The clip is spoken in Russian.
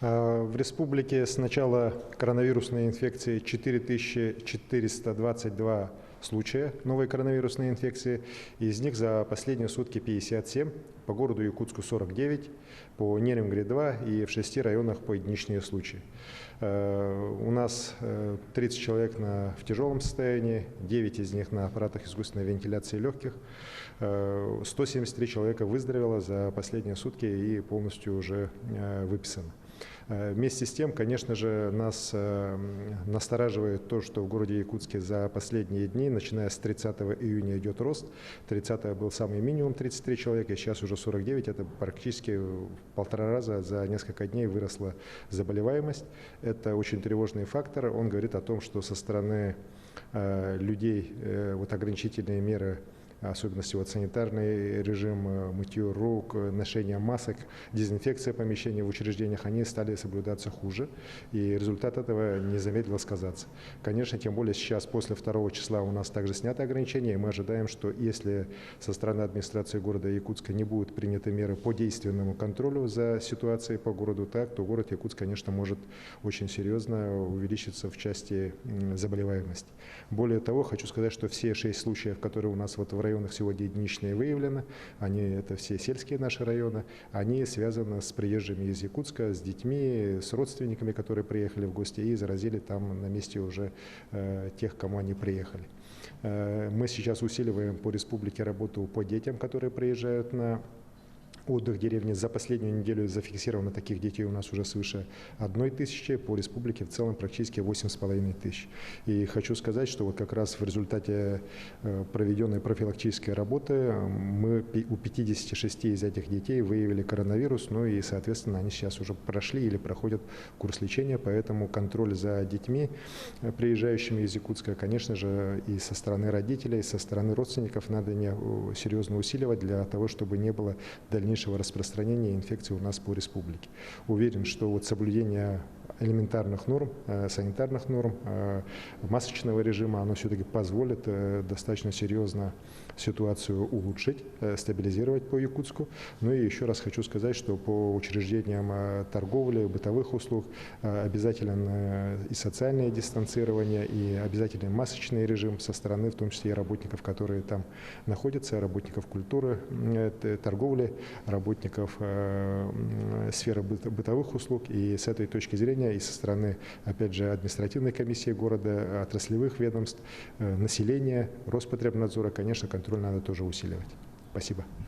В республике с начала коронавирусной инфекции 4422 случая новой коронавирусной инфекции. Из них за последние сутки 57, по городу Якутску 49, по Нерюнгри 2 и в 6 районах по единичные случаи. У нас 30 человек в тяжелом состоянии, 9 из них на аппаратах искусственной вентиляции легких. 173 человека выздоровело за последние сутки и полностью уже выписано. Вместе с тем, конечно же, нас настораживает то, что в городе Якутске за последние дни, начиная с 30 июня, идет рост. 30 был самый минимум 33 человека, и сейчас уже 49. Это практически в 1,5 раза за несколько дней выросла заболеваемость. Это очень тревожный фактор. Он говорит о том, что со стороны людей ограничительные меры, особенности санитарный режим, мытье рук, ношение масок, дезинфекция помещений в учреждениях, они стали соблюдаться хуже, и результат этого не замедлил сказаться. Конечно, тем более сейчас, после 2 числа, у нас также сняты ограничения, и мы ожидаем, что если со стороны администрации города Якутска не будут приняты меры по действенному контролю за ситуацией по городу, то город Якутск, конечно, может очень серьезно увеличиться в части заболеваемости. Более того, хочу сказать, что все 6 случаев, которые у нас в районах сегодня единичные выявлены, это все сельские наши районы, они связаны с приезжими из Якутска, с детьми, с родственниками, которые приехали в гости и заразили там на месте уже тех, кому они приехали. Мы сейчас усиливаем по республике работу по детям, которые приезжают на отдых в деревне. За последнюю неделю зафиксировано таких детей у нас уже свыше 1000, по республике в целом практически 8500. И хочу сказать, что как раз в результате проведенной профилактической работы мы у 56 из этих детей выявили коронавирус, и, соответственно, они сейчас уже прошли или проходят курс лечения, поэтому контроль за детьми, приезжающими из Якутска, конечно же, и со стороны родителей, и со стороны родственников надо серьезно усиливать для того, чтобы не было дальнейшего распространения инфекции у нас по республике. Уверен, что соблюдение элементарных норм, санитарных норм, масочного режима, оно все-таки позволит достаточно серьезно ситуацию улучшить, стабилизировать по Якутску. Ну и еще раз хочу сказать, что по учреждениям торговли, бытовых услуг обязательно и социальное дистанцирование, и обязательный масочный режим со стороны, в том числе и работников, которые там находятся, работников культуры, торговли, работников сферы бытовых услуг. И с этой точки зрения, и со стороны, опять же, административной комиссии города, отраслевых ведомств, населения, Роспотребнадзора, конечно, контроль надо тоже усиливать. Спасибо.